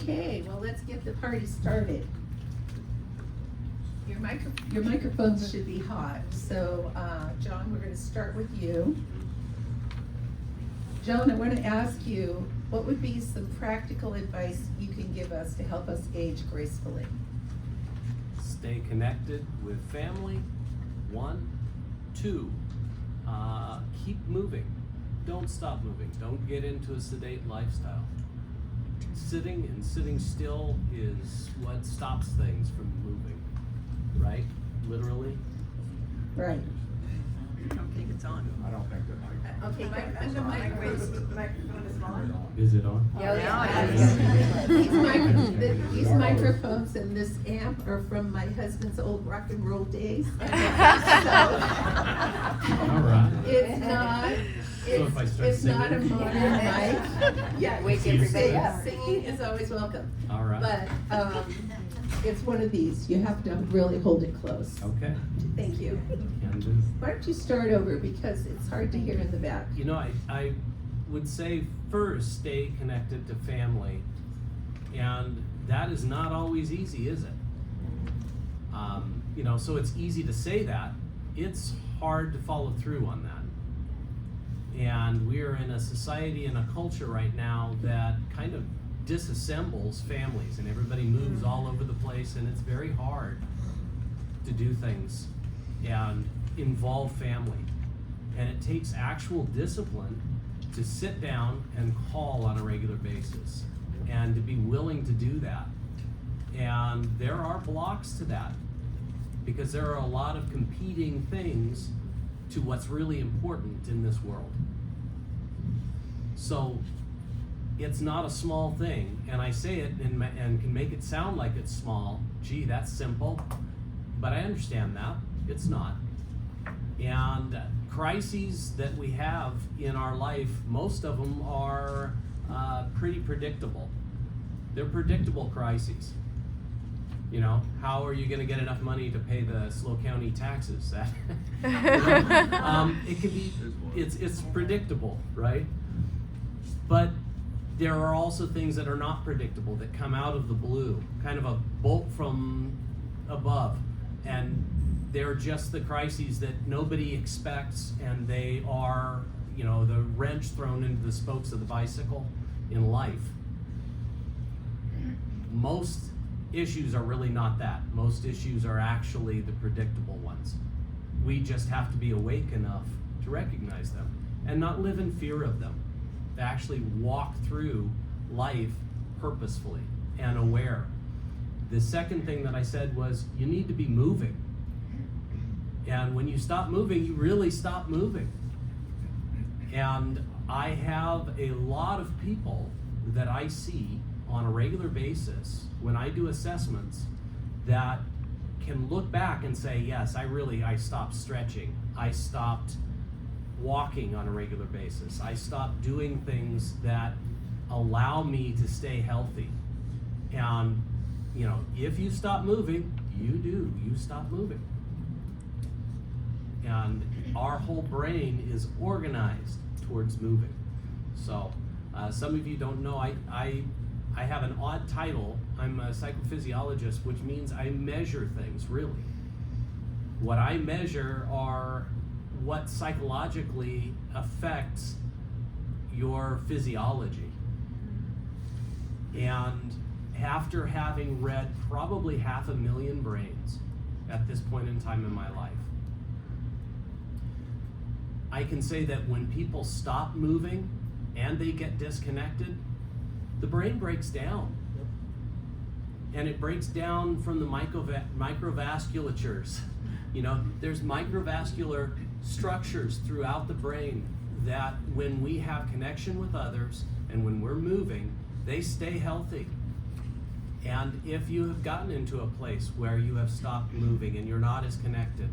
Okay, well, let's get the party started. Your microphones should be hot. So, John, we're going to start with you. Joan, I want to ask you, what would be some practical advice you can give us to help us age gracefully? Stay connected with family. 1, 2, keep moving. Don't stop moving. Don't get into a sedate lifestyle. Sitting and sitting still is what stops things from moving, right? Literally. Right. I don't think it's on. I don't think that mic. Okay, The microphone is on. Is it on? These microphones and this amp are from my husband's old rock and roll days. All right. It's not, So if I start it's not a singing? modern mic. Yeah, Wake everybody up. Singing is always welcome. All right. But, it's one of these, you have to really hold it close. Okay. Thank you. Can do. Why don't you start over, because it's hard to hear in the back. You know, I would say first, stay connected to family. And that is not always easy, is it? You know, so it's easy to say that. It's hard to follow through on that. And we're in a society and a culture right now that kind of disassembles families, and everybody moves all over the place, and it's very hard to do things and involve family. And it takes actual discipline to sit down and call on a regular basis and to be willing to do that. And there are blocks to that because there are a lot of competing things to what's really important in this world. So it's not a small thing, and I say it and can make it sound like it's small. Gee, that's simple, but I understand that. It's not. And crises that we have in our life, most of them are pretty predictable. They're predictable crises. You know, how are you going to get enough money to pay the SLO County taxes? That it can be. It's predictable, right? But there are also things that are not predictable, that come out of the blue, kind of a bolt from above, and they're just the crises that nobody expects, and they are, you know, the wrench thrown into the spokes of the bicycle in life. Most issues are really not that. Most issues are actually the predictable ones. We just have to be awake enough to recognize them and not live in fear of them. To actually walk through life purposefully and aware. The second thing that I said was you need to be moving. And when you stop moving, you really stop moving. And I have a lot of people that I see on a regular basis when I do assessments that can look back and say, yes, I stopped stretching. I stopped walking on a regular basis. I stopped doing things that allow me to stay healthy. And, you know, if you stop moving, you stop moving. And our whole brain is organized towards moving. So, some of you don't know, I have an odd title. I'm a psychophysiologist, which means I measure things, really. What I measure are what psychologically affects your physiology. And after having read probably 500,000 brains at this point in time in my life, I can say that when people stop moving and they get disconnected, the brain breaks down. And it breaks down from the microvasculatures. You know, there's microvascular structures throughout the brain that when we have connection with others and when we're moving, they stay healthy. And if you have gotten into a place where you have stopped moving and you're not as connected,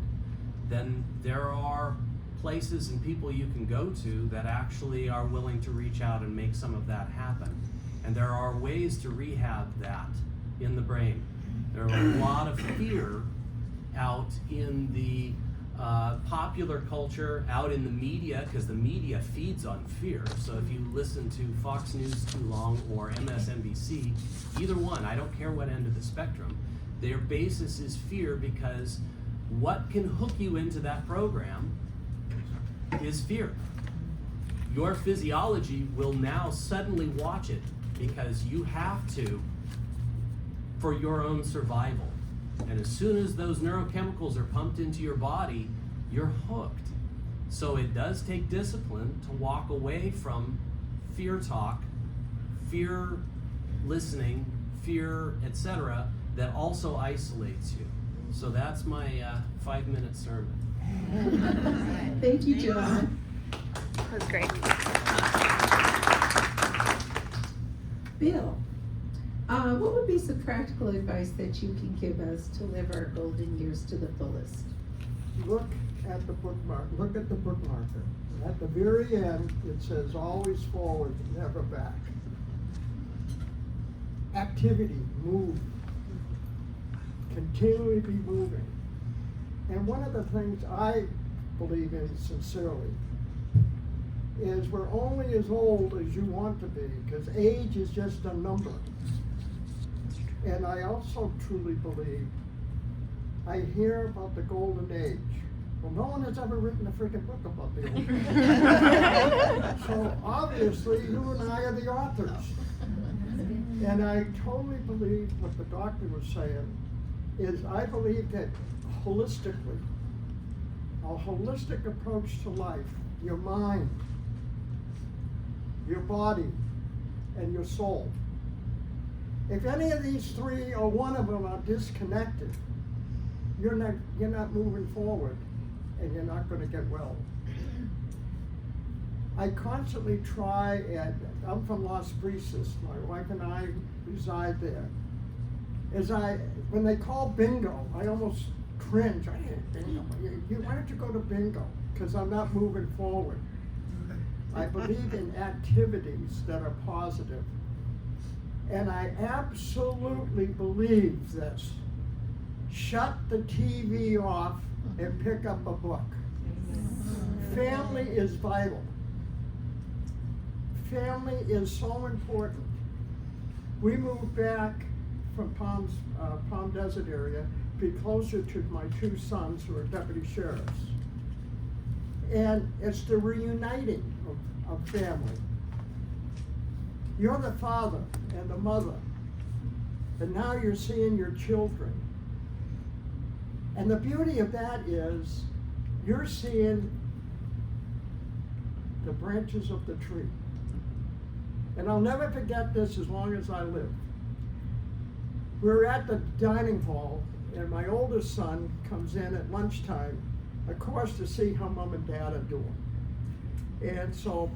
then there are places and people you can go to that actually are willing to reach out and make some of that happen. And there are ways to rehab that in the brain. There are a lot of fear out in the popular culture, out in the media, because the media feeds on fear. So if you listen to Fox News too long or MSNBC, either one, I don't care what end of the spectrum, their basis is fear, because what can hook you into that program is fear. Your physiology will now suddenly watch it because you have to for your own survival. And as soon as those neurochemicals are pumped into your body, you're hooked. So it does take discipline to walk away from fear talk, fear listening, fear, etc., that also isolates you. So that's my 5-minute sermon. Thank you, John. That was great. Bill, what would be some practical advice that you can give us to live our golden years to the fullest? Look at the bookmark. Look at the bookmarker. At the very end, it says always forward, never back. Activity, move. Continually be moving. And one of the things I believe in sincerely is we're only as old as you want to be, because age is just a number. And I also truly believe, I hear about the golden age. Well, no one has ever written a freaking book about the golden age. So obviously, you and I are the authors. And I totally believe what the doctor was saying is, I believe that holistically, a holistic approach to life, your mind, your body, and your soul. If any of these three or one of them are disconnected, you're not moving forward, and you're not going to get well. I constantly try, and I'm from Las Brisas, my wife and I reside there. When they call bingo, I almost cringe. I hate bingo. Why don't you go to bingo? Because I'm not moving forward. I believe in activities that are positive. And I absolutely believe this. Shut the TV off and pick up a book. Family is vital. Family is so important. We moved back from Palm Desert area, be closer to my two sons who are deputy sheriffs. And it's the reuniting of family. You're the father and the mother, and now you're seeing your children. And the beauty of that is, you're seeing the branches of the tree. And I'll never forget this as long as I live. We're at the dining hall, and my oldest son comes in at lunchtime, of course, to see how mom and dad are doing. And so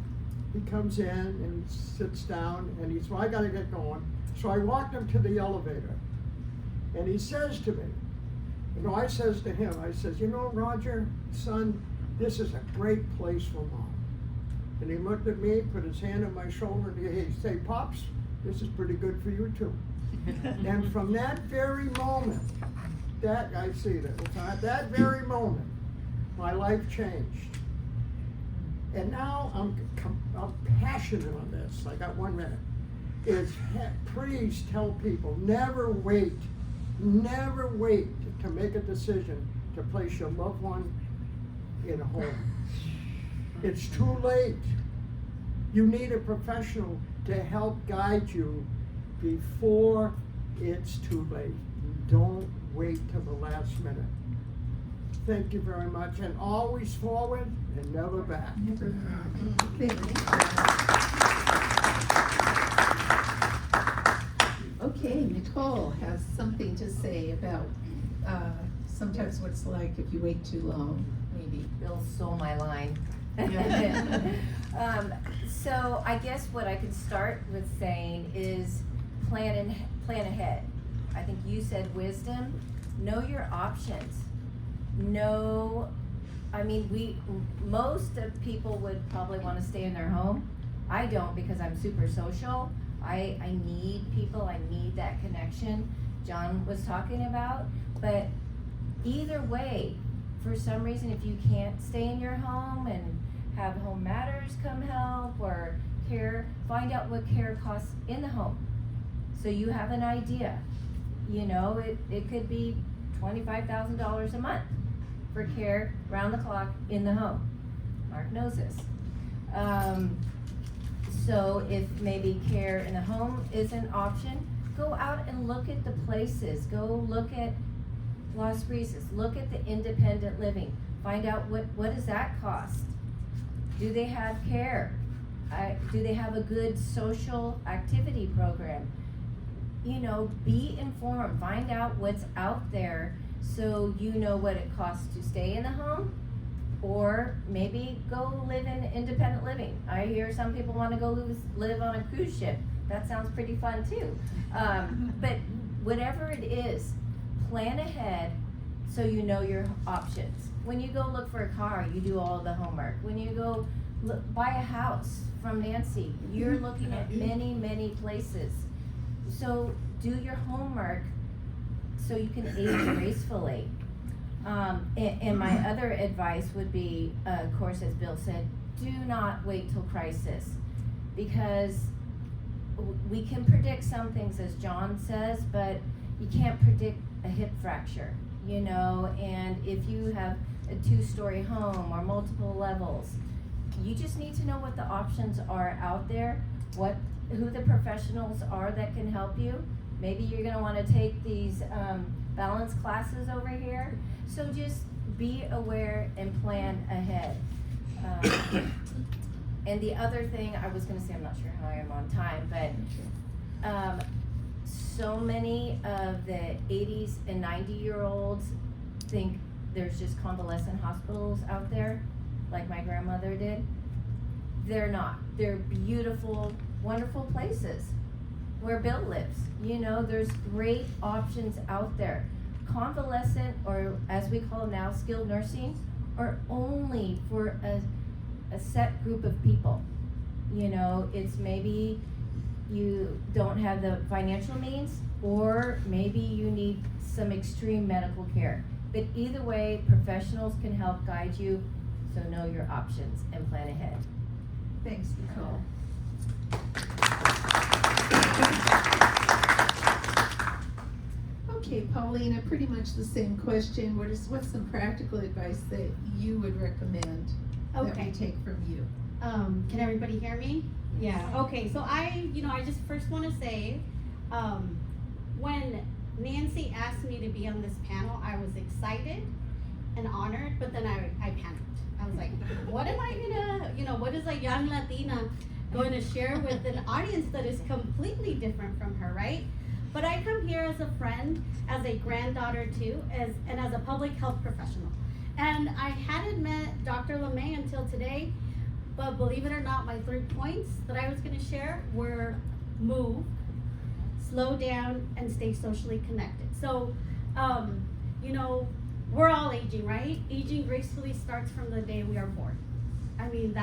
he comes in and he sits down, and he's, well, I gotta get going. So I walked him to the elevator, and he says to me, I says to him, I says, Roger, son, this is a great place for mom. And he looked at me, put his hand on my shoulder, and he said, Pops, this is pretty good for you too. And from that very moment, that very moment, my life changed. And now I'm passionate on this. I got 1 minute. Please tell people, never wait to make a decision to place your loved one in a home. It's too late. You need a professional to help guide you before it's too late. Don't wait till the last minute. Thank you very much, and always forward and never back. Never back. Okay, Nicole has something to say about sometimes what it's like if you wait too long, maybe. Bill stole my line. So I guess what I could start with saying is plan ahead. I think you said wisdom. Know your options. Most of people would probably want to stay in their home. I don't, because I'm super social. I need people, I need that connection John was talking about. But either way, for some reason, if you can't stay in your home and have Home Matters come help or care, find out what care costs in the home. So you have an idea. You know, it could be $25,000 a month for care round the clock in the home. Mark knows this. So if maybe care in the home is an option, go out and look at the places. Go look at Las Brisas, look at the independent living. Find out what does that cost? Do they have care? Do they have a good social activity program? You know, be informed, find out what's out there so you know what it costs to stay in the home, or maybe go live in independent living. I hear some people want to go live on a cruise ship. That sounds pretty fun too. But whatever it is, plan ahead so you know your options. When you go look for a car, you do all the homework. When you go buy a house from Nancy, you're looking at many, many places. So do your homework so you can age gracefully. And my other advice would be, of course, as Bill said, do not wait till crisis, because we can predict some things, as John says, but you can't predict a hip fracture, you know, and if you have a 2-story home or multiple levels, you just need to know what the options are out there, who the professionals are that can help you. Maybe you're gonna wanna take these balance classes over here. So just be aware and plan ahead. And the other thing I was gonna say, I'm not sure how I am on time, but so many of the 80s and 90-year-olds think there's just convalescent hospitals out there, like my grandmother did. They're not. They're beautiful, wonderful places where Bill lives. You know, there's great options out there. Convalescent, or as we call them now, skilled nursing, are only for a set group of people. You know, it's maybe you don't have the financial means, or maybe you need some extreme medical care. But either way, professionals can help guide you, so know your options and plan ahead. Thanks, Nicole. Okay, Paulina, pretty much the same question. What's some practical advice that you would recommend that we Okay. take from you? Can everybody hear me? Yeah, okay, so I just first wanna say, when Nancy asked me to be on this panel, I was excited and honored, but then I panicked. I was like, what am I gonna, what is a young Latina going to share with an audience that is completely different from her, right? But I come here as a friend, as a granddaughter too, and as a public health professional. And I hadn't met Dr. LeMay until today, but believe it or not, my 3 points that I was gonna share were move, slow down, and stay socially connected. So, we're all aging, right? Aging gracefully starts from the day we are born. I mean,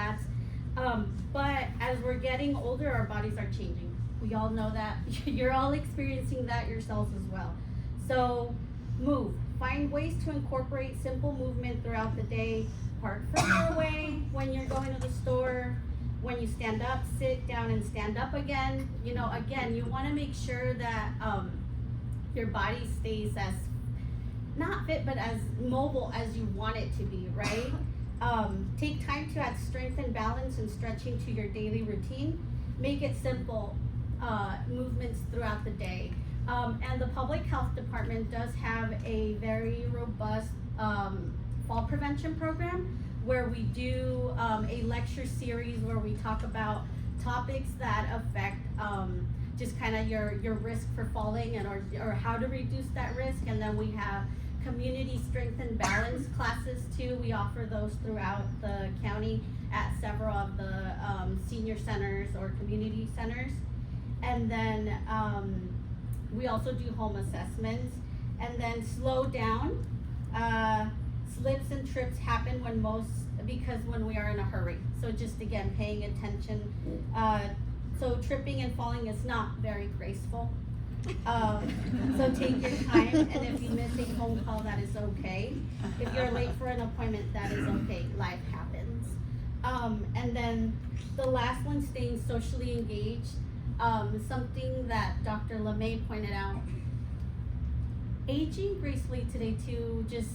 but as we're getting older, our bodies are changing. We all know that. You're all experiencing that yourselves as well. So, move. Find ways to incorporate simple movement throughout the day. Park further away when you're going to the store. When you stand up, sit down and stand up again. Again, you want to make sure that your body stays as not fit, but as mobile as you want it to be, right? Take time to add strength and balance and stretching to your daily routine. Make it simple movements throughout the day. And the public health department does have a very robust fall prevention program where we do a lecture series where we talk about topics that affect just kind of your risk for falling and or how to reduce that risk. And then we have community strength and balance classes too. We offer those throughout the county at several of the senior centers or community centers. And then we also do home assessments. And then slow down. Slips and trips happen because when we are in a hurry. So just again, paying attention. So tripping and falling is not very graceful. So take your time, and if you miss a phone call, that is okay. If you're late for an appointment, that is okay, life happens. And then the last one, staying socially engaged, something that Dr. LeMay pointed out, aging gracefully today too, just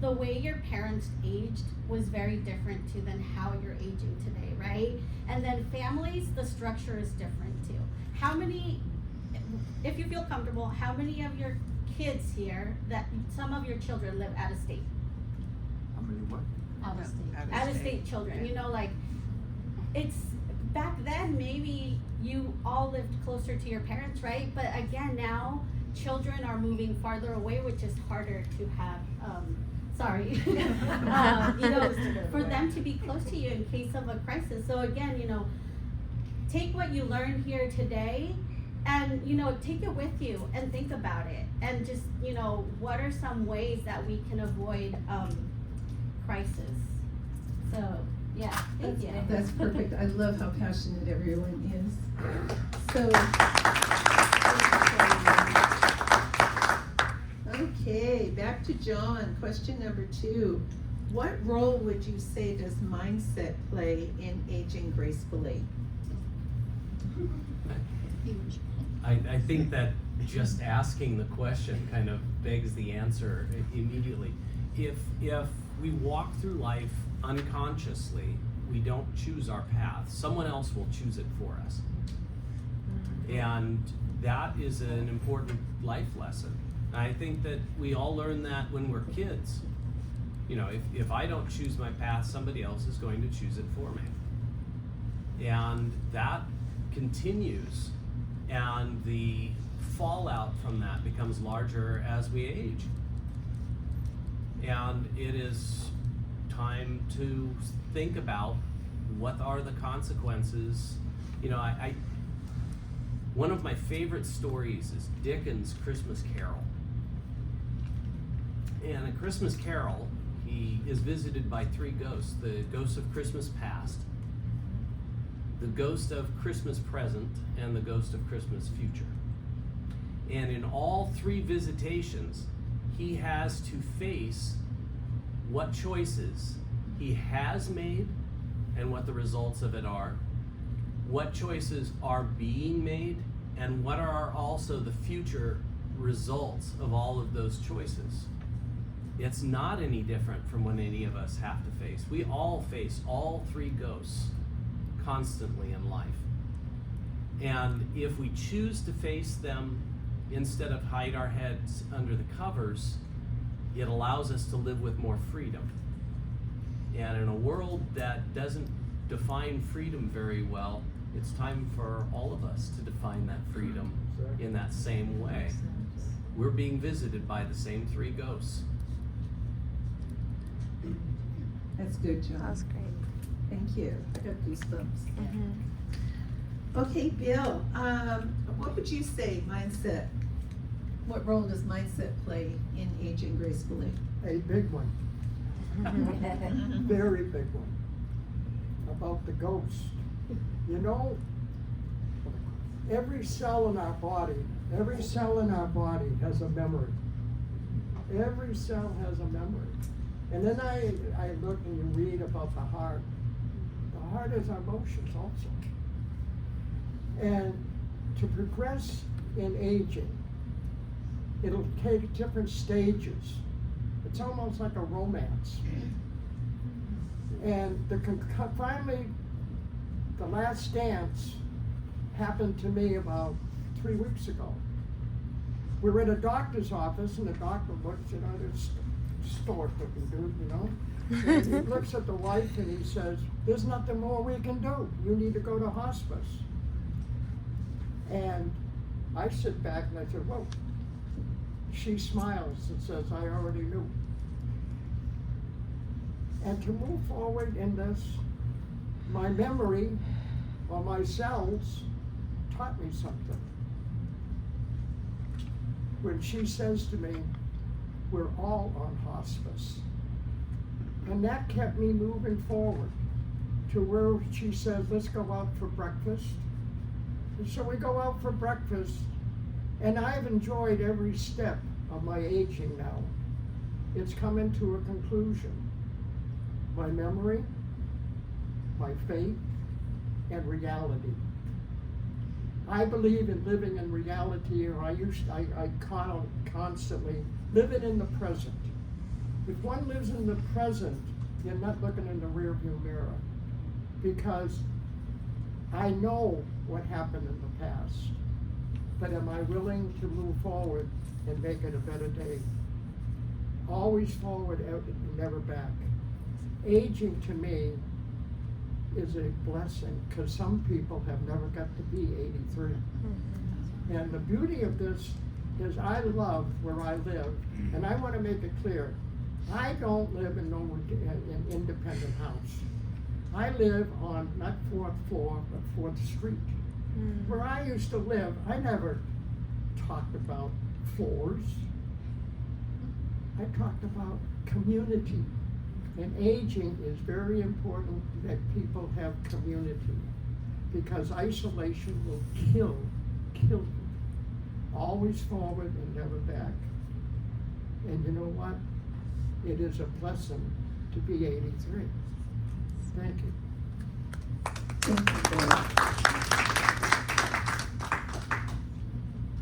the way your parents aged was very different too than how you're aging today, right? And then families, the structure is different too. How many, if you feel comfortable, how many of your kids here, that some of your children live out of state? How many what? Out of state. Out of state children, you know, like, it's, back then, maybe you all lived closer to your parents, right? But again, now, children are moving farther away, which is harder to have, you know, for them to be close to you in case of a crisis. So again, you know, take what you learned here today and, you know, take it with you and think about it. And just, you know, what are some ways that we can avoid, crisis? So, yeah, thank you. That's perfect. I love how passionate everyone is. So, okay, back to John. Question number 2. What role would you say does mindset play in aging gracefully? I think that just asking the question kind of begs the answer immediately. If we walk through life unconsciously, we don't choose our path. Someone else will choose it for us. And that is an important life lesson. I think that we all learn that when we're kids. You know, if I don't choose my path, somebody else is going to choose it for me. And that continues, and the fallout from that becomes larger as we age. And it is time to think about what are the consequences. You know, one of my favorite stories is Dickens' Christmas Carol. And in Christmas Carol, he is visited by 3 ghosts: the ghost of Christmas past, the ghost of Christmas present, and the ghost of Christmas future. And in all 3 visitations, he has to face what choices he has made and what the results of it are, what choices are being made, and what are also the future results of all of those choices. It's not any different from what any of us have to face. We all face all 3 ghosts constantly in life. And if we choose to face them instead of hide our heads under the covers, it allows us to live with more freedom. And in a world that doesn't define freedom very well, it's time for all of us to define that freedom in that same way. We're being visited by the same 3 ghosts. That's good, John. That was great. Thank you. I got goosebumps. Mm-hmm. Okay, Bill, what would you say mindset? What role does mindset play in aging gracefully? A big one, very big one, about the ghost. You know, every cell in our body has a memory. Every cell has a memory. And then I look and you read about the heart. The heart is our emotions also. And to progress in aging, it'll take different stages. It's almost like a romance. And finally, the last dance happened to me about 3 weeks ago. We were at a doctor's office, and the doctor looks, you know, this stoic-looking dude, you know. And he looks at the wife and he says, "There's nothing more we can do. You need to go to hospice." And I sit back and I said, "Whoa." She smiles and says, "I already knew." And to move forward in this, my memory or my cells taught me something. When she says to me, "We're all on hospice." And that kept me moving forward to where she says, "Let's go out for breakfast." And so we go out for breakfast, And I've enjoyed every step of my aging now. It's coming to a conclusion. My memory, my faith, and reality. I believe in living in reality, or I constantly living in the present. If one lives in the present, you're not looking in the rearview mirror, because I know what happened in the past, but am I willing to move forward and make it a better day? Always forward and never back. Aging to me is a blessing, because some people have never got to be 83. And the beauty of this is I love where I live, and I want to make it clear, I don't live in an independent house. I live on not 4th floor, but 4th Street. Where I used to live, I never talked about floors. I talked about community. And aging is very important that people have community, because isolation will kill you. Always forward and never back. And you know what? It is a blessing to be 83. Thank you. Thank you, Bill.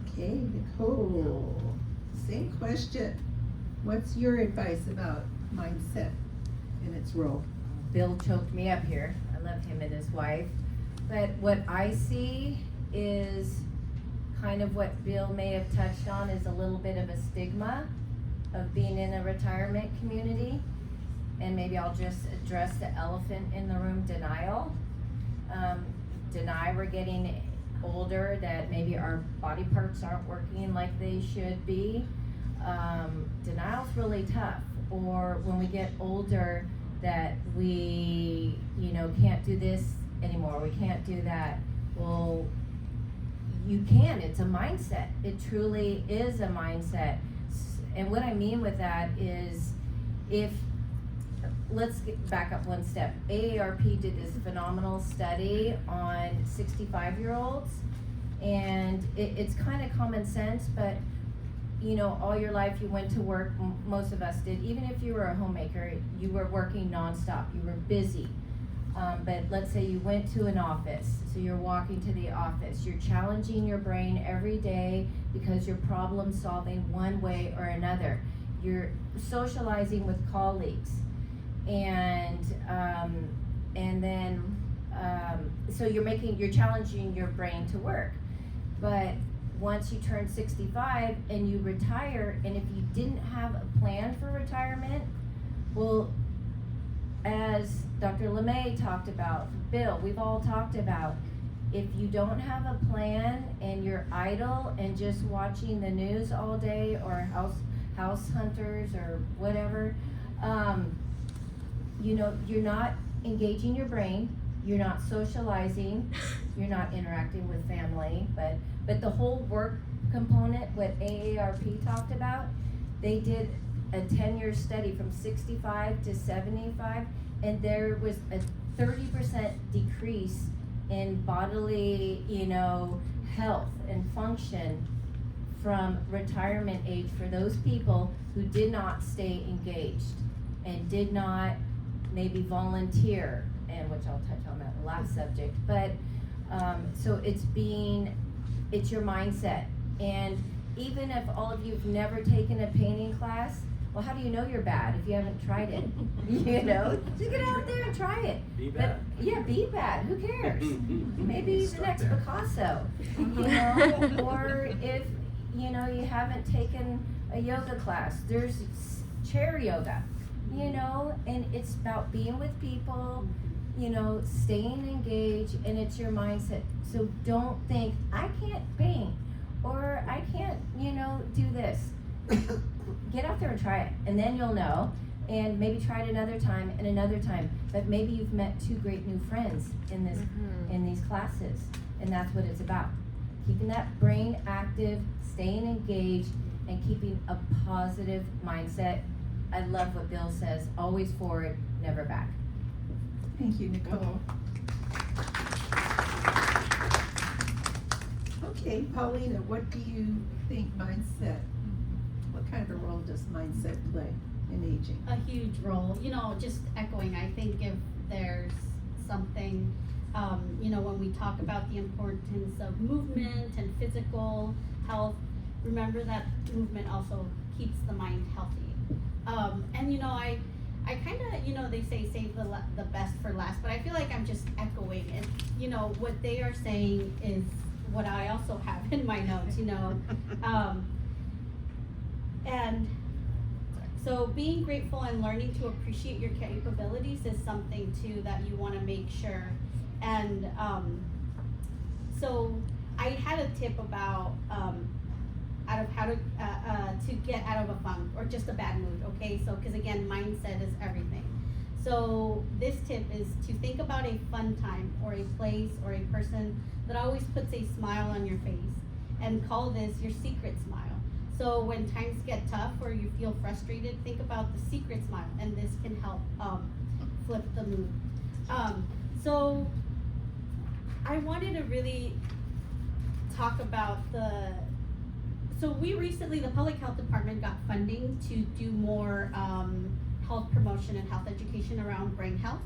Okay, Nicole, same question. What's your advice about mindset and its role? Bill choked me up here. I love him and his wife. But what I see is kind of what Bill may have touched on, is a little bit of a stigma of being in a retirement community. And maybe I'll just address the elephant in the room, denial. Deny we're getting older, that maybe our body parts aren't working like they should be. Denial's really tough. Or when we get older, that we, can't do this anymore, we can't do that. Well, you can, it's a mindset. It truly is a mindset. And what I mean with that is, let's back up one step. AARP did this phenomenal study on 65-year-olds, and it's kind of common sense, but all your life you went to work, most of us did. Even if you were a homemaker, you were working nonstop, you were busy. But let's say you went to an office, so you're walking to the office, you're challenging your brain every day because you're problem solving one way or another. You're socializing with colleagues, and then so you're challenging your brain to work. But once you turn 65 and you retire, and if you didn't have a plan for retirement, well, as Dr. LeMay talked about, Bill, we've all talked about, if you don't have a plan and you're idle and just watching the news all day, or house hunters or whatever, you're not engaging your brain, you're not socializing, you're not interacting with family, but the whole work component, what AARP talked about, they did a 10-year study from 65 to 75, and there was a 30% decrease in bodily, health and function from retirement age for those people who did not stay engaged and did not maybe volunteer, and which I'll touch on that last subject. But so it's your mindset. And even if all of you have never taken a painting class, well, how do you know you're bad if you haven't tried it? Just get out there and try it. Be bad. But, yeah, be bad. Who cares? Maybe the next there. Picasso. Or if you haven't taken a yoga class, there's chair yoga. And it's about being with people, staying engaged, and it's your mindset. So don't think, I can't paint, or I can't, do this. Get out there and try it, and then you'll know, and maybe try it another time and another time. But maybe you've met 2 great new friends in these classes, and that's what it's about. Keeping that brain active, staying engaged, and keeping a positive mindset. I love what Bill says, always forward, never back. Thank you, Nicole. Okay, Paulina, what do you think mindset, what kind of a role does mindset play in aging? A huge role, just echoing, I think if there's something, when we talk about the importance of movement and physical health, remember that movement also keeps the mind healthy. I kind of, they say save the best for last, but I feel like I'm just echoing it. What they are saying is what I also have in my notes, and so being grateful and learning to appreciate your capabilities is something too that you want to make sure. And so I had a tip about out of how to get out of a funk or just a bad mood. Okay, so because again, mindset is everything. So this tip is to think about a fun time or a place or a person that always puts a smile on your face, and call this your secret smile. So when times get tough or you feel frustrated, think about the secret smile, and this can help flip the mood. So I wanted to really talk about so we recently, the Public Health Department got funding to do more health promotion and health education around brain health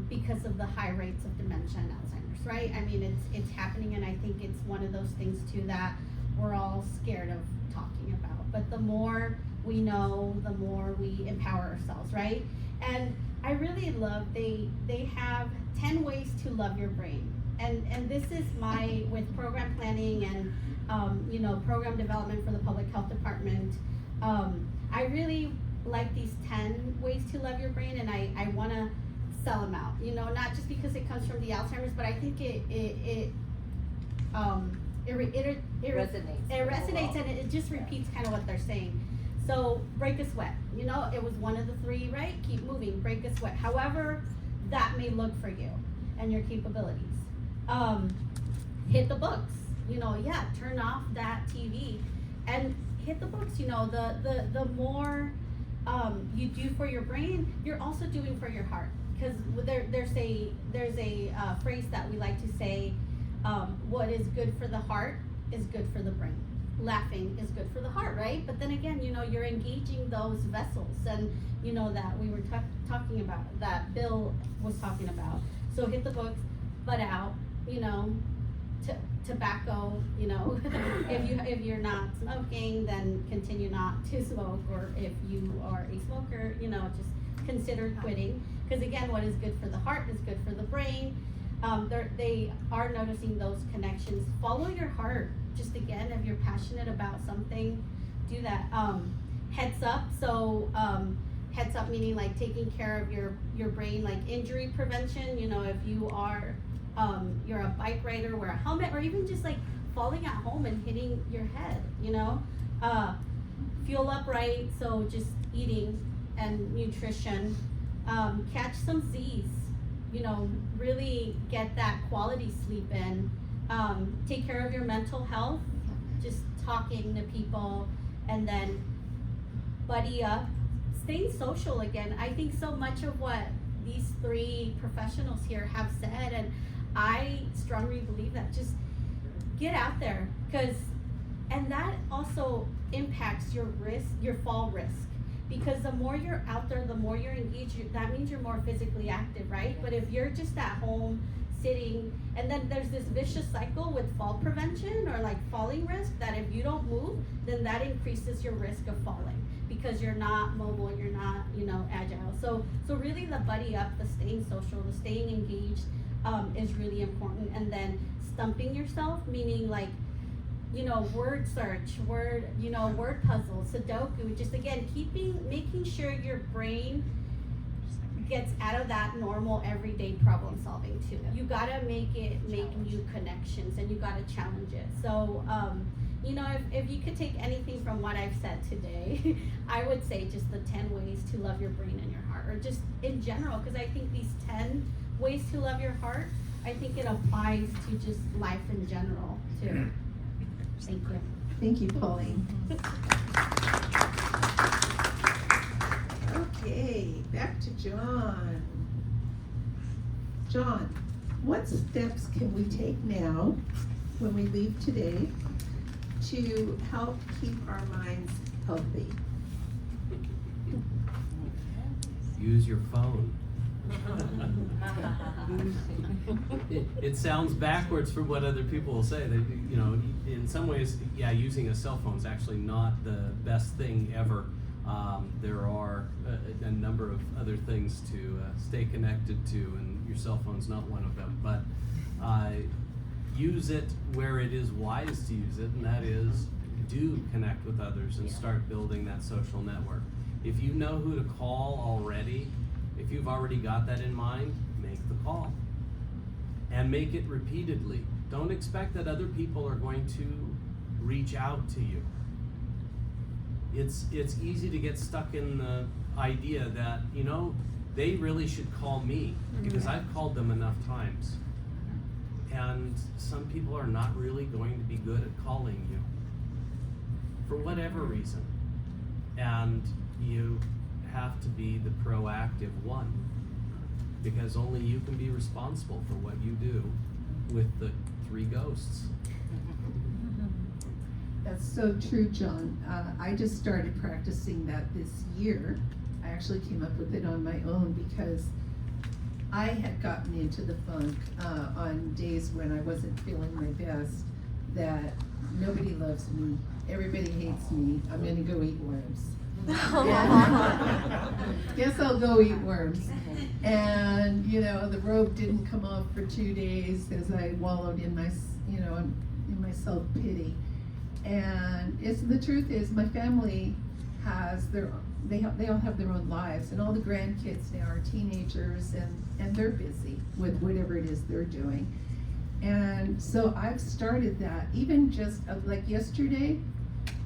because of the high rates of dementia and Alzheimer's, right? I mean, it's happening, and I think it's one of those things too that we're all scared of talking about. But the more we know, the more we empower ourselves, right? And I really love, they have 10 ways to love your brain. And this is with program planning and program development for the Public Health Department. I really like these 10 ways to love your brain, and I want to sell them out, not just because it comes from the Alzheimer's, but I think it resonates, and it just repeats kind of what they're saying. So break a sweat, it was one of the 3, right? Keep moving, break a sweat, however that may look for you and your capabilities. Hit the books, turn off that TV and hit the books. The more you do for your brain, you're also doing for your heart, because there's a phrase that we like to say, what is good for the heart is good for the brain. Laughing is good for the heart, right? But then again, you're engaging those vessels, and that we were talking about, that Bill was talking about. So hit the books, butt out, tobacco, if you're not smoking, then continue not to smoke, or if you are a smoker, just consider quitting, because again, what is good for the heart is good for the brain. They are noticing those connections. Follow your heart. Just again, if you're passionate about something, do that. Heads up. So heads up meaning like taking care of your brain, like injury prevention. If you are you're a bike rider, wear a helmet, or even just like falling at home and hitting your head. Fuel up right. So just eating and nutrition. Catch some Z's. Really get that quality sleep in. Take care of your mental health, just talking to people, and then buddy up. Stay social again. I think so much of what these 3 professionals here have said, and I strongly believe that, just get out there, and that also impacts your fall risk. Because the more you're out there, the more you're engaged, that means you're more physically active, right? But if you're just at home sitting, and then there's this vicious cycle with fall prevention or like falling risk, that if you don't move, then that increases your risk of falling, because you're not mobile, you're not, agile. So really the buddy up, the staying social, the staying engaged is really important. And then stumping yourself, meaning like, word search, word puzzle, Sudoku, just again, making sure your brain gets out of that normal everyday problem solving too. You gotta make new connections, and you gotta challenge it. So, if you could take anything from what I've said today, I would say just the 10 ways to love your brain and your heart, or just in general, because I think these 10 ways to love your heart, I think it applies to just life in general too. Thank you. Thank you, Pauline. Okay, back to John. John, what steps can we take now when we leave today to help keep our minds healthy? Use your phone. It sounds backwards from what other people will say. They, you know, in some ways, yeah, using a cell phone is actually not the best thing ever. There are a number of other things to stay connected to, and your cell phone's not one of them. But use it where it is wise to use it, and that is do connect with others and start building that social network. If you know who to call already, if you've already got that in mind, make the call. And make it repeatedly. Don't expect that other people are going to reach out to you. It's easy to get stuck in the idea that, you know, they really should call me because I've called them enough times. And some people are not really going to be good at calling you for whatever reason. And you have to be the proactive one, because only you can be responsible for what you do with the 3 ghosts. That's so true, John. I just started practicing that this year. I actually came up with it on my own because I had gotten into the funk on days when I wasn't feeling my best, that nobody loves me, everybody hates me, I'm gonna go eat worms. Guess I'll go eat worms. And, you know, the robe didn't come off for 2 days as I wallowed in my, you know, in my self-pity. And the truth is, my family has they all have their own lives, and all the grandkids now are teenagers, and they're busy with whatever it is they're doing. And so I've started that, even just like yesterday,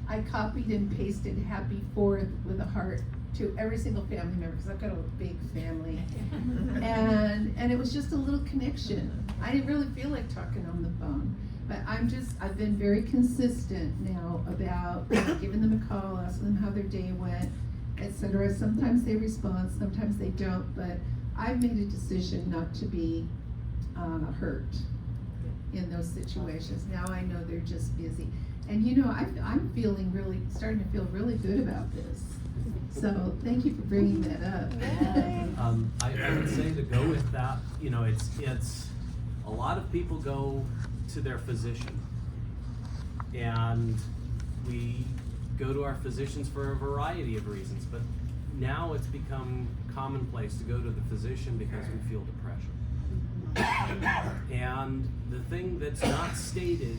I copied and pasted Happy 4th with a heart to every single family member, because I've got a big family. And it was just a little connection. I didn't really feel like talking on the phone, but I've been very consistent now about giving them a call, asking them how their day went, etc. Sometimes they respond, sometimes they don't, but I've made a decision not to be hurt in those situations. Now I know they're just busy. And you know, I'm starting to feel really good about this. So thank you for bringing that up. I would say to go with that, you know, it's a lot of people go to their physician, and we go to our physicians for a variety of reasons, but now it's become commonplace to go to the physician because we feel depression. And the thing that's not stated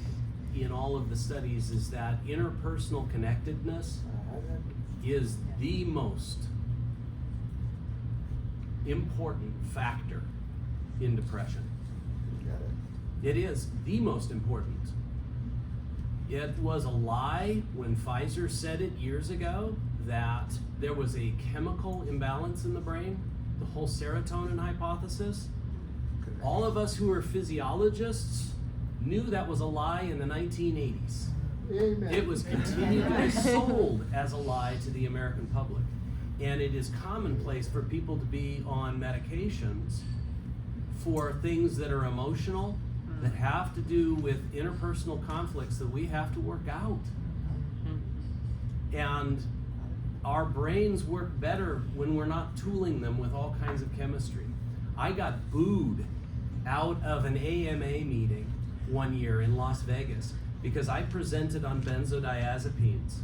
in all of the studies is that interpersonal connectedness is the most important factor in depression. It is the most important. It was a lie when Pfizer said it years ago that there was a chemical imbalance in the brain, the whole serotonin hypothesis. All of us who are physiologists knew that was a lie in the 1980s. Amen. It was continued to be sold as a lie to the American public. And it is commonplace for people to be on medications for things that are emotional, that have to do with interpersonal conflicts that we have to work out. And our brains work better when we're not tooling them with all kinds of chemistry. I got booed out of an AMA meeting one year in Las Vegas because I presented on benzodiazepines.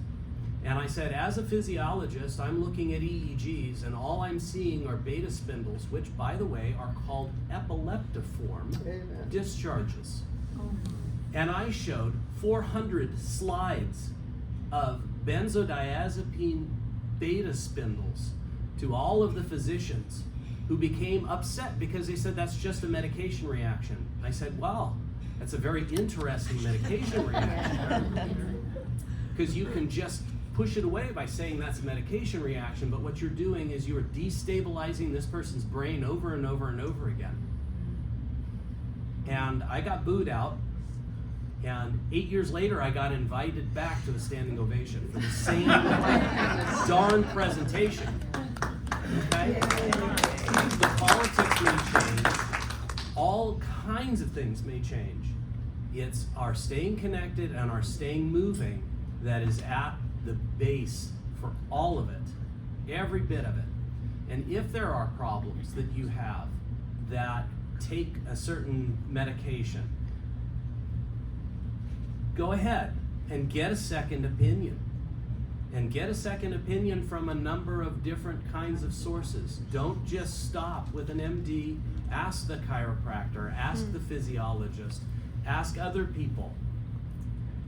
And I said, as a physiologist, I'm looking at EEGs, and all I'm seeing are beta spindles, which, by the way, are called epileptiform discharges. And I showed 400 slides of benzodiazepine beta spindles to all of the physicians, who became upset because they said that's just a medication reaction. I said, well, that's a very interesting medication reaction, because you can just push it away by saying that's a medication reaction, but what you're doing is you're destabilizing this person's brain over and over and over again. And I got booed out, and 8 years later I got invited back to a standing ovation for the same darn presentation. Okay? The politics may change, all kinds of things may change, It's our staying connected and our staying moving that is at the base for all of it, every bit of it. And if there are problems that you have that take a certain medication, go ahead and get a second opinion. And get a second opinion from a number of different kinds of sources. Don't just stop with an MD. Ask the chiropractor, ask the physiologist, ask other people.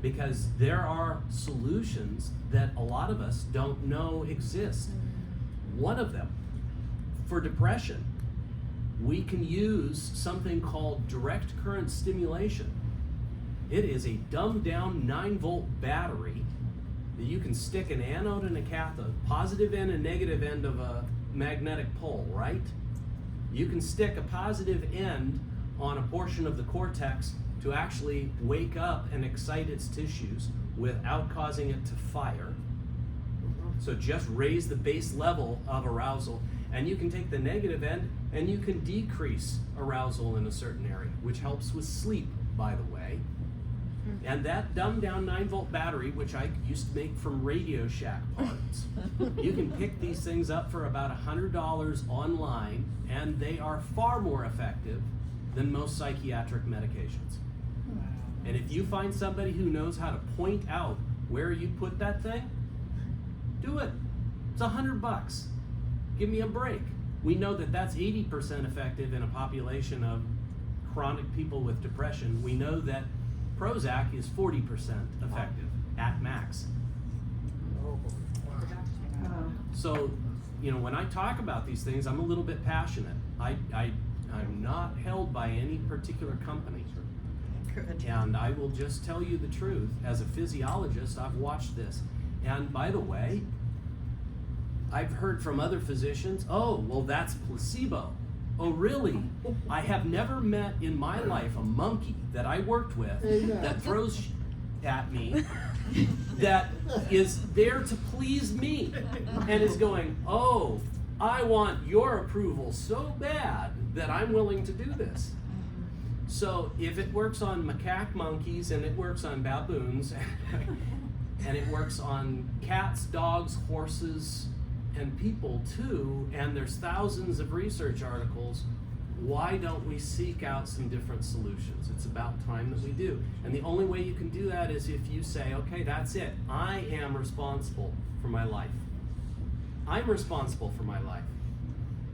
Because there are solutions that a lot of us don't know exist. One of them, for depression, we can use something called direct current stimulation. It is a dumbed down 9-volt battery that you can stick an anode and a cathode, positive end and negative end of a magnetic pole, right? You can stick a positive end on a portion of the cortex to actually wake up and excite its tissues without causing it to fire. So just raise the base level of arousal. And you can take the negative end and you can decrease arousal in a certain area, which helps with sleep, by the way. And that dumbed down 9-volt battery, which I used to make from Radio Shack parts, you can pick these things up for about $100 online, and they are far more effective than most psychiatric medications. And if you find somebody who knows how to point out where you put that thing, do it. It's $100. Give me a break. We know that that's 80% effective in a population of chronic people with depression. We know that Prozac is 40% effective at max. So, you know, when I talk about these things, I'm a little bit passionate. I'm not held by any particular company. And I will just tell you the truth. As a physiologist, I've watched this. And by the way, I've heard from other physicians, oh, well, that's placebo. Oh, really? I have never met in my life a monkey that I worked with that throws at me that is there to please me and is going, oh, I want your approval so bad that I'm willing to do this. So if it works on macaque monkeys and it works on baboons and it works on cats, dogs, horses, and people too, and there's thousands of research articles, why don't we seek out some different solutions? It's about time that we do. And the only way you can do that is if you say, okay, that's it. I am responsible for my life. I'm responsible for my life.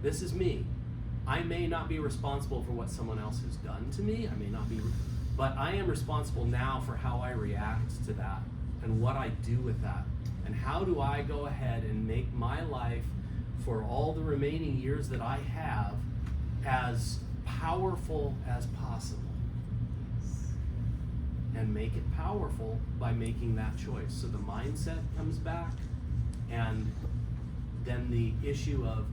This is me. I may not be responsible for what someone else has done to me. I may not be, but I am responsible now for how I react to that and what I do with that. And how do I go ahead and make my life for all the remaining years that I have as powerful as possible? And make it powerful by making that choice. So the mindset comes back, and then the issue of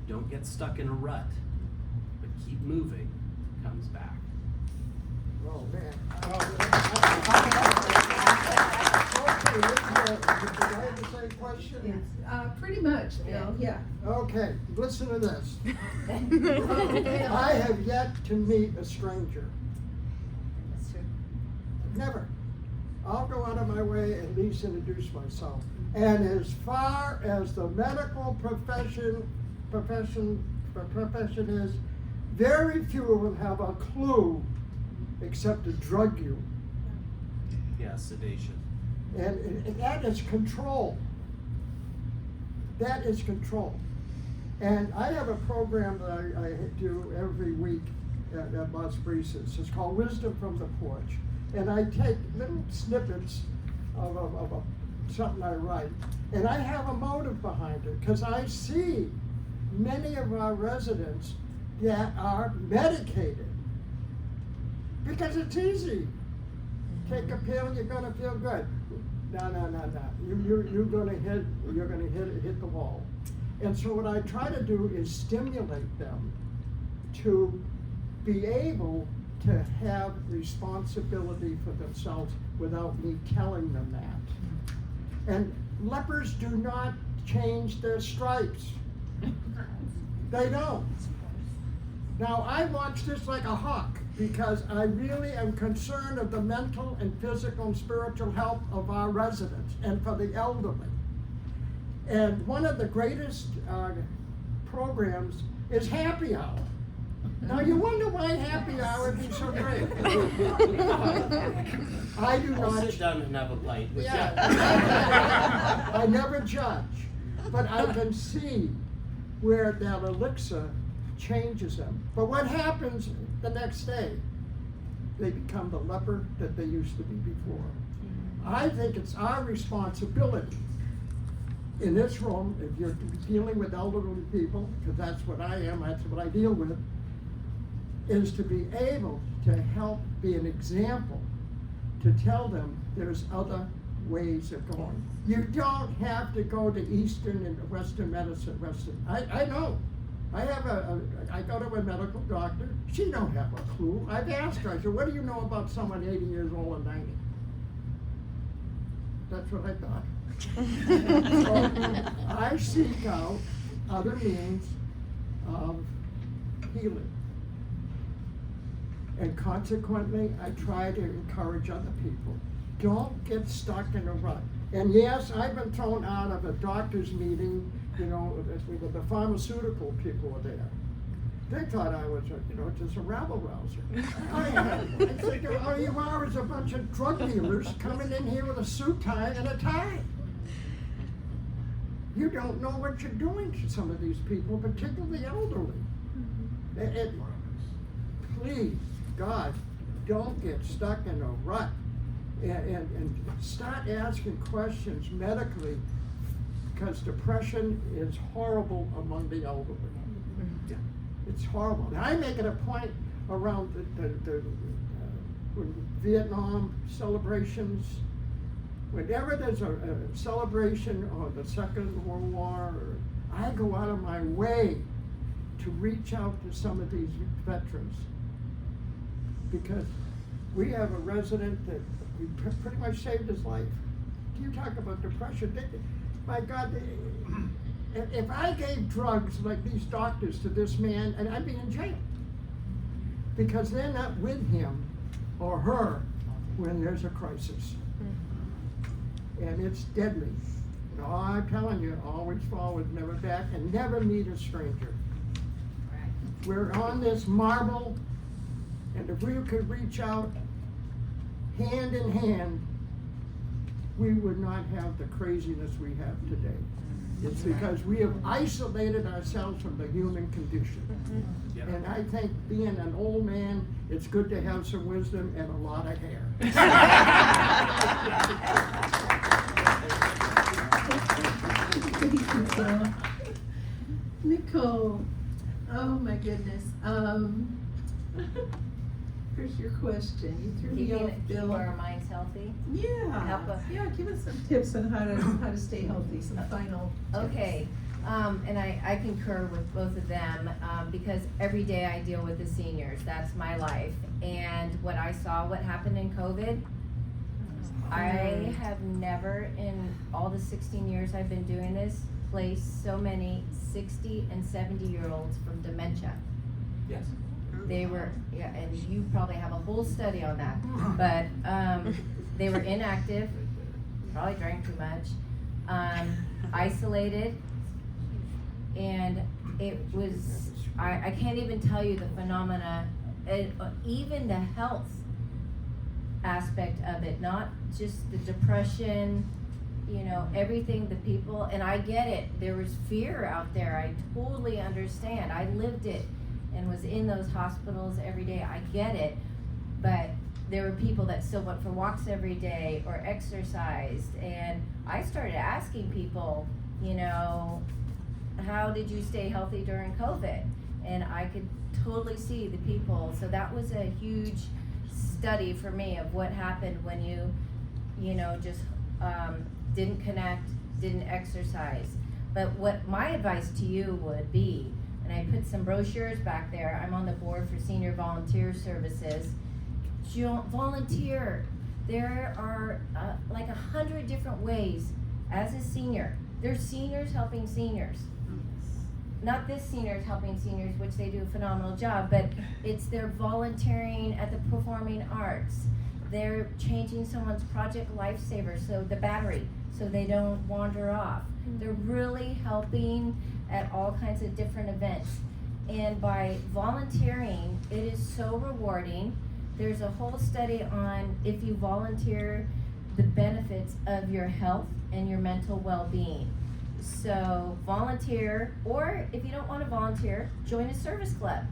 don't get stuck in a rut, but keep moving comes back. Oh, man. Okay, did I have the same question? Pretty much, Bill, yeah. Okay, listen to this. I have yet to meet a stranger. That's true. Never. I'll go out of my way and at least introduce myself. And as far as the medical profession is, very few will have a clue except to drug you. Yeah, sedation. And that is control. That is control. And I have a program that I do every week at Las Brisas. It's called Wisdom from the Porch. And I take little snippets of something I write, and I have a motive behind it, because I see many of our residents that are medicated because it's easy. Take a pill, you're gonna feel good. No. You're gonna hit the wall. And so what I try to do is stimulate them to be able to have responsibility for themselves without me telling them that. And lepers do not change their stripes. They don't. Now, I watch this like a hawk because I really am concerned of the mental and physical and spiritual health of our residents and for the elderly. And one of the greatest programs is happy hour. Now, you wonder why happy hour is so great. I do I'll not. sit down and have a bite with Yeah. I never judge, but I can see where that elixir changes them. But what happens the next day? They become the leper that they used to be before. I think it's our responsibility in this room, if you're dealing with elderly people, because that's what I am, that's what I deal with, is to be able to help be an example, to tell them there's other ways of going. You don't have to go to Eastern and Western medicine. I know. I go to a medical doctor. She don't have a clue. I've asked her, I said, what do you know about someone 80 years old and 90? That's what I thought. So I seek out other means of healing. And consequently, I try to encourage other people. Don't get stuck in a rut. And yes, I've been thrown out of a doctor's meeting, you know, the pharmaceutical people were there. They thought I was, just a rabble rouser. I said, all you are is a bunch of drug dealers coming in here with a suit tie and a tie. You don't know what you're doing to some of these people, particularly elderly. Please, God, don't get stuck in a rut and start asking questions medically, because depression is horrible among the elderly. It's horrible. And I make it a point around the Vietnam celebrations. Whenever there's a celebration of the Second World War, I go out of my way to reach out to some of these veterans, because we have a resident that we pretty much saved his life. You talk about depression. My God, if I gave drugs like these doctors to this man, and I'd be in jail, because they're not with him or her when there's a crisis. And it's deadly. And I'm telling you, always forward, never back, and never meet a stranger. We're on this marble, and if we could reach out hand in hand, we would not have the craziness we have today. It's because we have isolated ourselves from the human condition. Yep. And I think being an old man, it's good to have some wisdom and a lot of hair. Nicole, oh my goodness. Here's your question. You threw me off, Keep Bill. our minds healthy. Help us. Yeah, give us some tips on how to stay healthy, some final tips. Okay, and I concur with both of them, because every day I deal with the seniors, that's my life. And what I saw, what happened in COVID, I have never, in all the 16 years I've been doing this, placed so many 60 and 70-year-olds from dementia. Yes. They were, yeah, and you probably have a whole study on that, but, they were inactive, probably drank too much, isolated, and it was, I can't even tell you the phenomena, even the health aspect of it, not just the depression, everything, the people, and I get it, there was fear out there, I totally understand, I lived it and was in those hospitals every day, I get it, but there were people that still went for walks every day or exercised, and I started asking people, how did you stay healthy during COVID? And I could totally see the people, so that was a huge study for me of what happened when you just didn't connect, didn't exercise. But what my advice to you would be, and I put some brochures back there, I'm on the board for Senior Volunteer Services. Volunteer. There are like 100 different ways as a senior. There's seniors helping seniors. not this seniors helping seniors, which they do a phenomenal job, but it's their volunteering at the performing arts. They're changing someone's project lifesaver, so the battery, so they don't wander off. They're really helping at all kinds of different events. And by volunteering, it is so rewarding. There's a whole study on if you volunteer, the benefits of your health and your mental well-being. So volunteer, or if you don't want to volunteer, join a service club.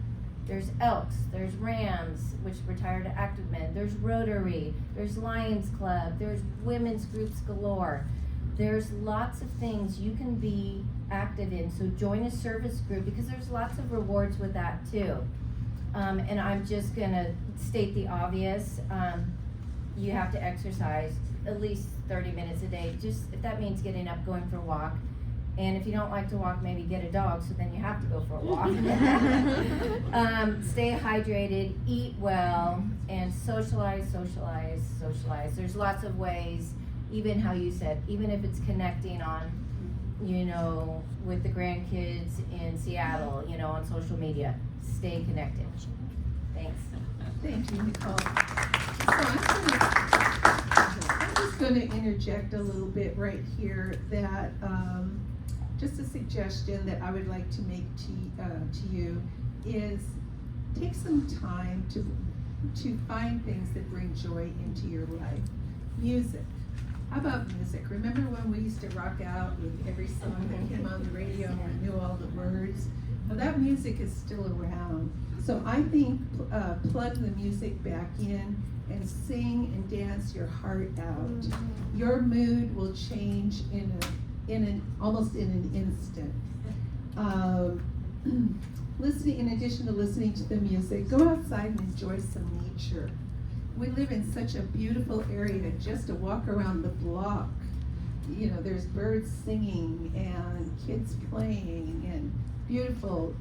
There's Elks, there's Rams, which retired active men, there's Rotary, there's Lions Club, there's women's groups galore. There's lots of things you can be active in, so join a service group because there's lots of rewards with that too. And I'm just gonna state the obvious, you have to exercise at least 30 minutes a day, just if that means getting up, going for a walk. And if you don't like to walk, maybe get a dog, so then you have to go for a walk. Stay hydrated, eat well, and socialize. There's lots of ways, even how you said, even if it's connecting on, with the grandkids in Seattle, on social media, stay connected. Thanks. Thank you, Nicole. So I'm just gonna interject a little bit right here that, just a suggestion that I would like to make to you is take some time to find things that bring joy into your life. Music. How about music? Remember when we used to rock out with every song that came on the radio and we knew all the words? Well, that music is still around. So I think plug the music back in and sing and dance your heart out. Your mood will change almost in an instant. In addition to listening to the music, go outside and enjoy some nature. We live in such a beautiful area, just to walk around the block. There's birds singing and kids playing and beautiful,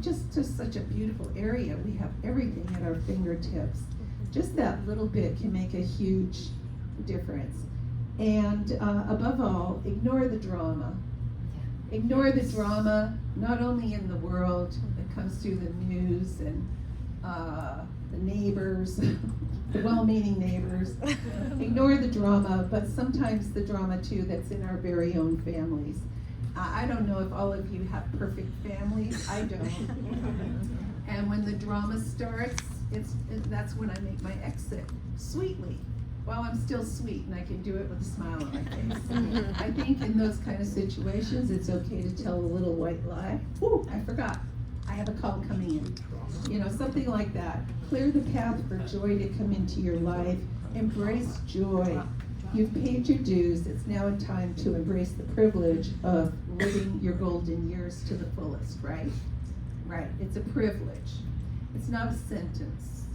just such a beautiful area. We have everything at our fingertips. Just that little bit can make a huge difference. And above all, ignore the drama. Ignore the drama, not only in the world that comes through the news and the neighbors, the well-meaning neighbors. Ignore the drama, but sometimes the drama too that's in our very own families. I don't know if all of you have perfect families. I don't. And when the drama starts, that's when I make my exit sweetly. While I'm still sweet and I can do it with a smile on my face. I think in those kind of situations, it's okay to tell a little white lie. Ooh, I forgot. I have a call coming in. Something like that. Clear the path for joy to come into your life. Embrace joy. You've paid your dues. It's now a time to embrace the privilege of living your golden years to the fullest, right? Right. It's a privilege. It's not a sentence.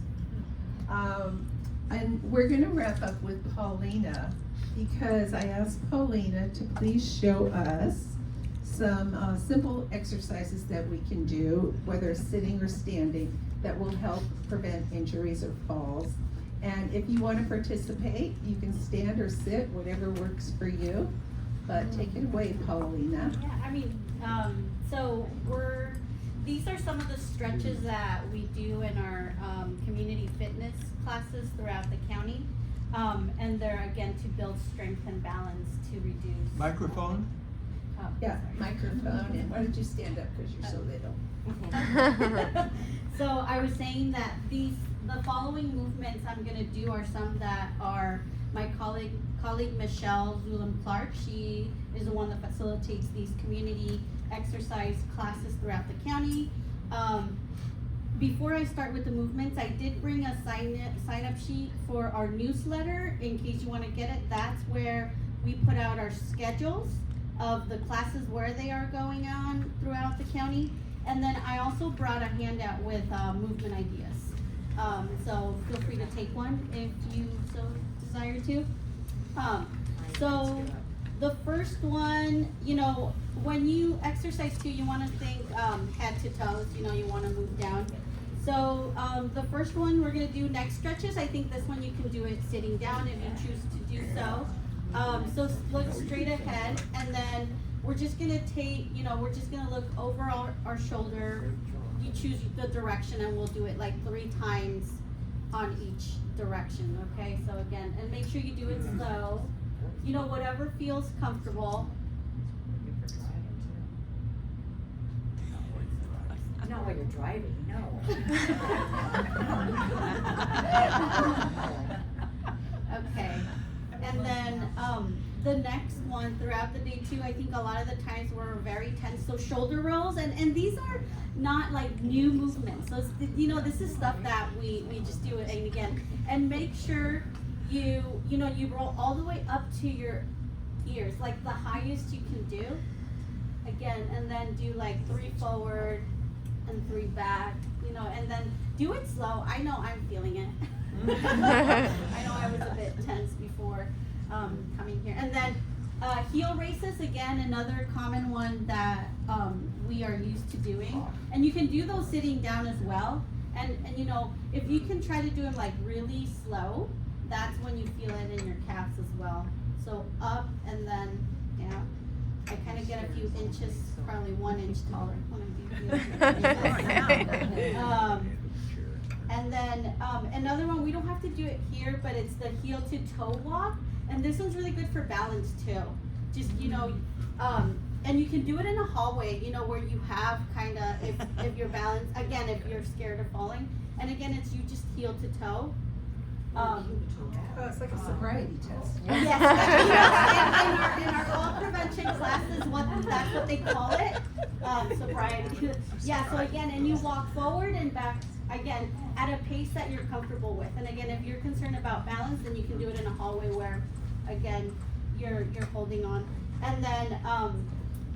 And we're going to wrap up with Paulina because I asked Paulina to please show us some simple exercises that we can do, whether sitting or standing, that will help prevent injuries or falls. And if you want to participate, you can stand or sit, whatever works for you. But take it away, Paulina. Yeah, so these are some of the stretches that we do in our community fitness classes throughout the county. And they're, again, to build strength and balance to reduce. Microphone? Yeah, microphone. And why don't you stand up because you're so little. So I was saying that the following movements I'm going to do are some that are my colleague Michelle Zulam-Clark. She is the one that facilitates these community exercise classes throughout the county. Before I start with the movements, I did bring a sign-up sheet for our newsletter in case you want to get it. That's where we put out our schedules of the classes where they are going on throughout the county. And then I also brought a handout with movement ideas. So feel free to take one if you so desire to. So the first one, when you exercise too, you want to think head to toes, you want to move down. So the first one we're going to do neck stretches. I think this one you can do it sitting down if you choose to do so. So look straight ahead, and then we're just gonna take, we're just gonna look over our shoulder. You choose the direction and we'll do it like 3 times on each direction, okay? So again, and make sure you do it slow. Whatever feels comfortable. Not while you're driving, no. Okay, and then, the next one, throughout the day too, I think a lot of the times we're very tense, so shoulder rolls, and these are not like new movements, so, this is stuff that we just do it and again, and make sure you roll all the way up to your ears, like the highest you can do, again, and then do like 3 forward and 3 back, and then do it slow. I know I'm feeling it. I know I was a bit tense before coming here. And then heel races, again, another common one that we are used to doing. And you can do those sitting down as well. And if you can try to do them like really slow, that's when you feel it in your calves as well. So up and then down. I kind of get a few inches, probably 1 inch taller when I do heel. And then another one, we don't have to do it here, but it's the heel to toe walk. And this one's really good for balance too. Just, and you can do it in a hallway, where you have kind of, if you're balanced, again, if you're scared of falling. And again, it's you just heel to toe. It's like a sobriety test. Yes, in our fall prevention classes, that's what they call it, sobriety. Yeah, so again, and you walk forward and back, again, at a pace that you're comfortable with. And again, if you're concerned about balance, then you can do it in a hallway where, again, you're holding on. And then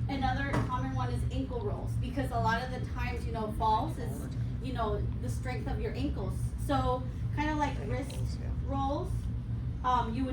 another common one is ankle rolls, because a lot of the times, falls is, the strength of your ankles. So kind of like wrist rolls, you would do